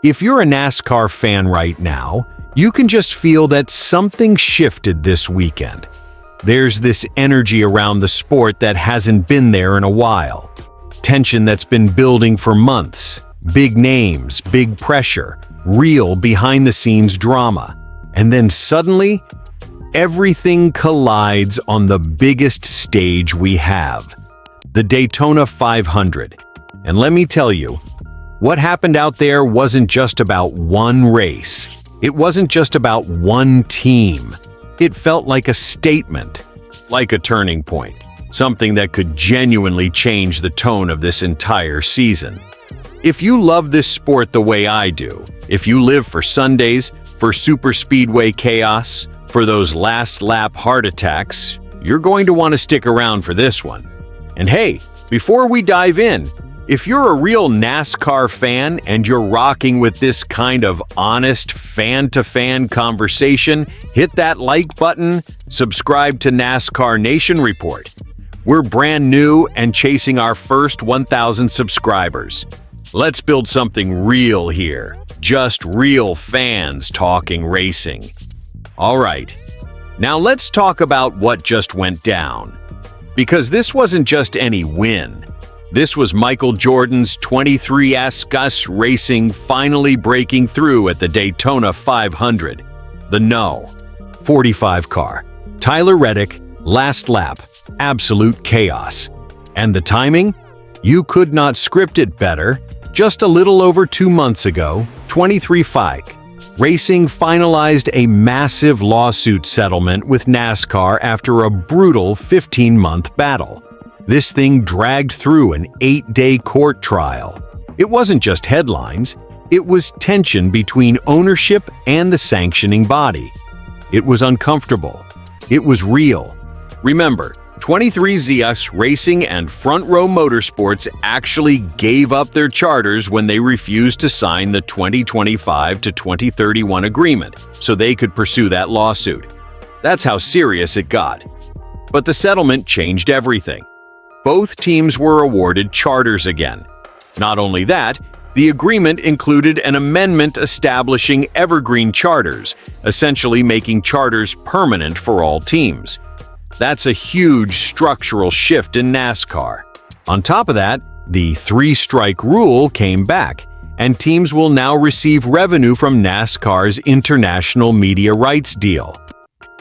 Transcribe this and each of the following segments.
If you're a NASCAR fan right now, you can just feel that something shifted this weekend. There's this energy around the sport that hasn't been there in a while. Tension that's been building for months. Big names, big pressure, real behind-the-scenes drama. And then suddenly, everything collides on the biggest stage we have, the Daytona 500. And let me tell you, what happened out there wasn't just about one race. It wasn't just about one team. It felt like a statement, like a turning point, something that could genuinely change the tone of this entire season. If you love this sport the way I do, if you live for Sundays, for superspeedway chaos, for those last-lap heart attacks, you're going to want to stick around for this one. And hey, before we dive in, if you're a real NASCAR fan and you're rocking with this kind of honest fan-to-fan conversation, hit that like button, subscribe to NASCAR Nation Report. We're brand new and chasing our first 1,000 subscribers. Let's build something real here, just real fans talking racing. All right, now let's talk about what just went down. Because this wasn't just any win. This was Michael Jordan's 23 NASCAR Racing finally breaking through at the Daytona 500. The No. 45 car. Tyler Reddick, last lap. Absolute chaos. And the timing? You could not script it better. Just a little over 2 months ago, 23 FIC. Racing finalized a massive lawsuit settlement with NASCAR after a brutal 15-month battle. This thing dragged through an 8-day court trial. It wasn't just headlines, it was tension between ownership and the sanctioning body. It was uncomfortable. It was real. Remember, 23ZS Racing and Front Row Motorsports actually gave up their charters when they refused to sign the 2025 to 2031 agreement so they could pursue that lawsuit. That's how serious it got. But the settlement changed everything. Both teams were awarded charters again. Not only that, the agreement included an amendment establishing evergreen charters, essentially making charters permanent for all teams. That's a huge structural shift in NASCAR. On top of that, the three-strike rule came back, and teams will now receive revenue from NASCAR's international media rights deal.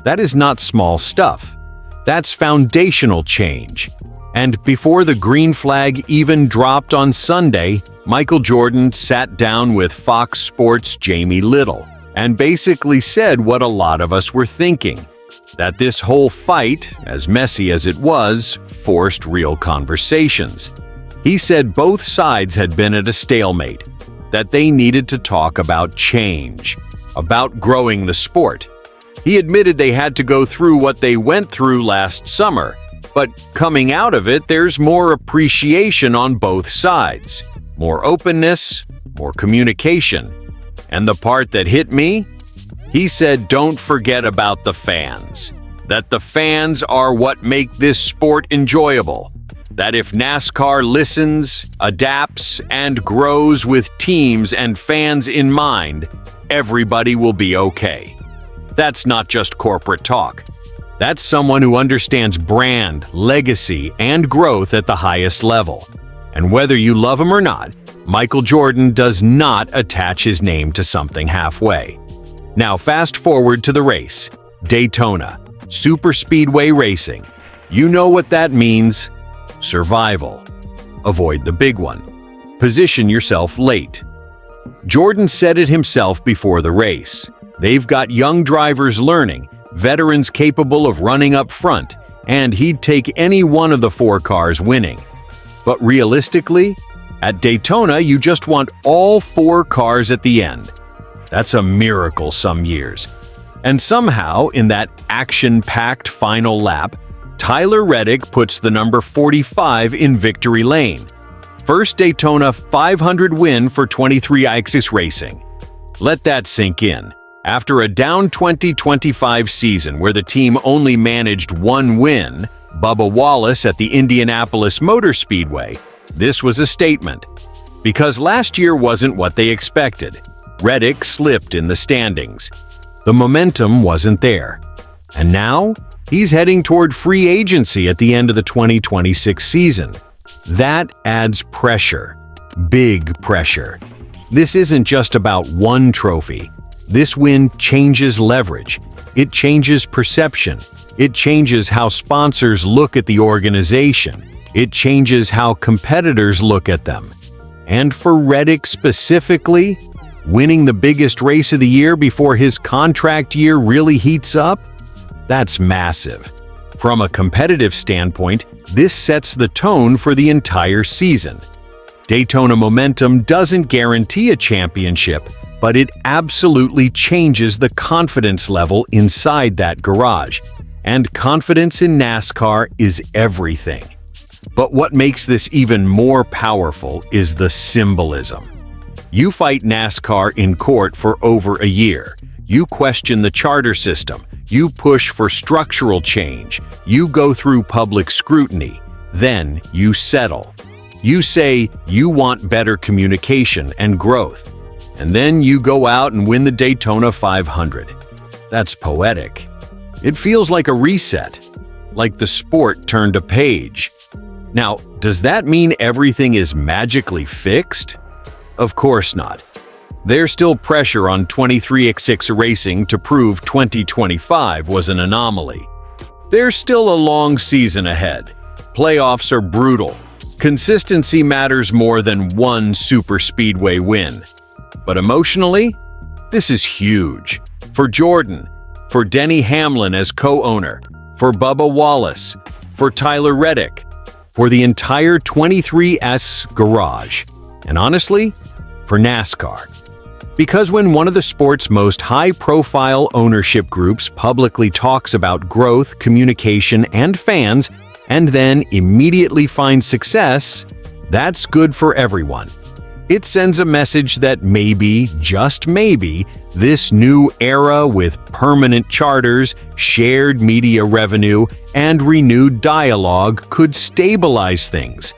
That is not small stuff. That's foundational change. And before the green flag even dropped on Sunday, Michael Jordan sat down with Fox Sports' Jamie Little and basically said what a lot of us were thinking, that this whole fight, as messy as it was, forced real conversations. He said both sides had been at a stalemate, that they needed to talk about change, about growing the sport. He admitted they had to go through what they went through last summer, but coming out of it, there's more appreciation on both sides, more openness, more communication. And the part that hit me? He said, don't forget about the fans. That the fans are what make this sport enjoyable. That if NASCAR listens, adapts, and grows with teams and fans in mind, everybody will be okay. That's not just corporate talk. That's someone who understands brand, legacy, and growth at the highest level. And whether you love him or not, Michael Jordan does not attach his name to something halfway. Now fast forward to the race, Daytona, superspeedway racing. You know what that means. Survival. Avoid the big one. Position yourself late. Jordan said it himself before the race. They've got young drivers learning, veterans capable of running up front, and he'd take any one of the 4 cars winning. But realistically, at Daytona, you just want all 4 cars at the end. That's a miracle some years. And somehow, in that action-packed final lap, Tyler Reddick puts the number 45 in victory lane. First Daytona 500 win for 23XS Racing. Let that sink in. After a down 2025 season where the team only managed 1 win, Bubba Wallace at the Indianapolis Motor Speedway, this was a statement. Because last year wasn't what they expected. Reddick slipped in the standings. The momentum wasn't there. And now, he's heading toward free agency at the end of the 2026 season. That adds pressure. Big pressure. This isn't just about one trophy. This win changes leverage. It changes perception. It changes how sponsors look at the organization. It changes how competitors look at them. And for Reddick specifically, winning the biggest race of the year before his contract year really heats up? That's massive. From a competitive standpoint, this sets the tone for the entire season. Daytona momentum doesn't guarantee a championship, but it absolutely changes the confidence level inside that garage. And confidence in NASCAR is everything. But what makes this even more powerful is the symbolism. You fight NASCAR in court for over a year. You question the charter system. You push for structural change. You go through public scrutiny. Then you settle. You say you want better communication and growth. And then you go out and win the Daytona 500. That's poetic. It feels like a reset, like the sport turned a page. Now, does that mean everything is magically fixed? Of course not. There's still pressure on 23x6 Racing to prove 2025 was an anomaly. There's still a long season ahead. Playoffs are brutal. Consistency matters more than one superspeedway win. But emotionally, this is huge. For Jordan, for Denny Hamlin as co-owner, for Bubba Wallace, for Tyler Reddick, for the entire 23S garage, and honestly, for NASCAR. Because when one of the sport's most high-profile ownership groups publicly talks about growth, communication, and fans, and then immediately finds success, that's good for everyone. It sends a message that maybe, just maybe, this new era with permanent charters, shared media revenue, and renewed dialogue could stabilize things.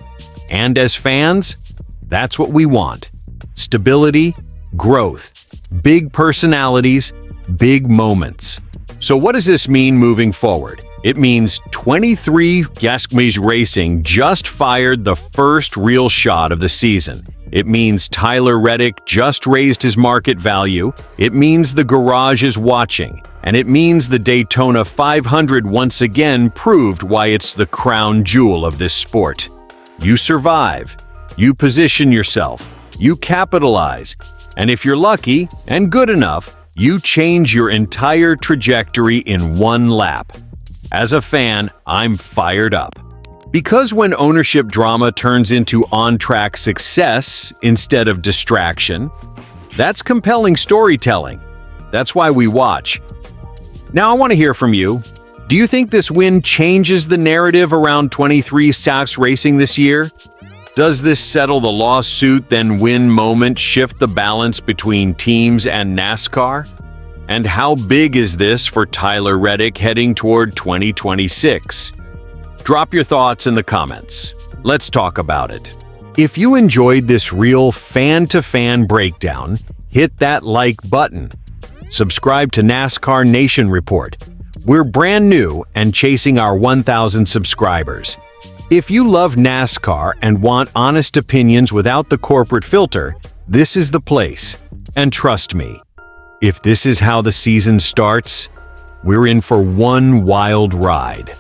And as fans, that's what we want. Stability, growth, big personalities, big moments. So what does this mean moving forward? It means 23x6 Racing just fired the first real shot of the season. It means Tyler Reddick just raised his market value. It means the garage is watching. And it means the Daytona 500 once again proved why it's the crown jewel of this sport. You survive. You position yourself. You capitalize. And if you're lucky and good enough, you change your entire trajectory in one lap. As a fan, I'm fired up. Because when ownership drama turns into on-track success instead of distraction, that's compelling storytelling. That's why we watch. Now I want to hear from you. Do you think this win changes the narrative around 23x6 Racing this year? Does this settle the lawsuit then win moment shift the balance between teams and NASCAR? And how big is this for Tyler Reddick heading toward 2026? Drop your thoughts in the comments. Let's talk about it. If you enjoyed this real fan-to-fan breakdown, hit that like button. Subscribe to NASCAR Nation Report. We're brand new and chasing our 1,000 subscribers. If you love NASCAR and want honest opinions without the corporate filter, this is the place. And trust me, if this is how the season starts, we're in for one wild ride.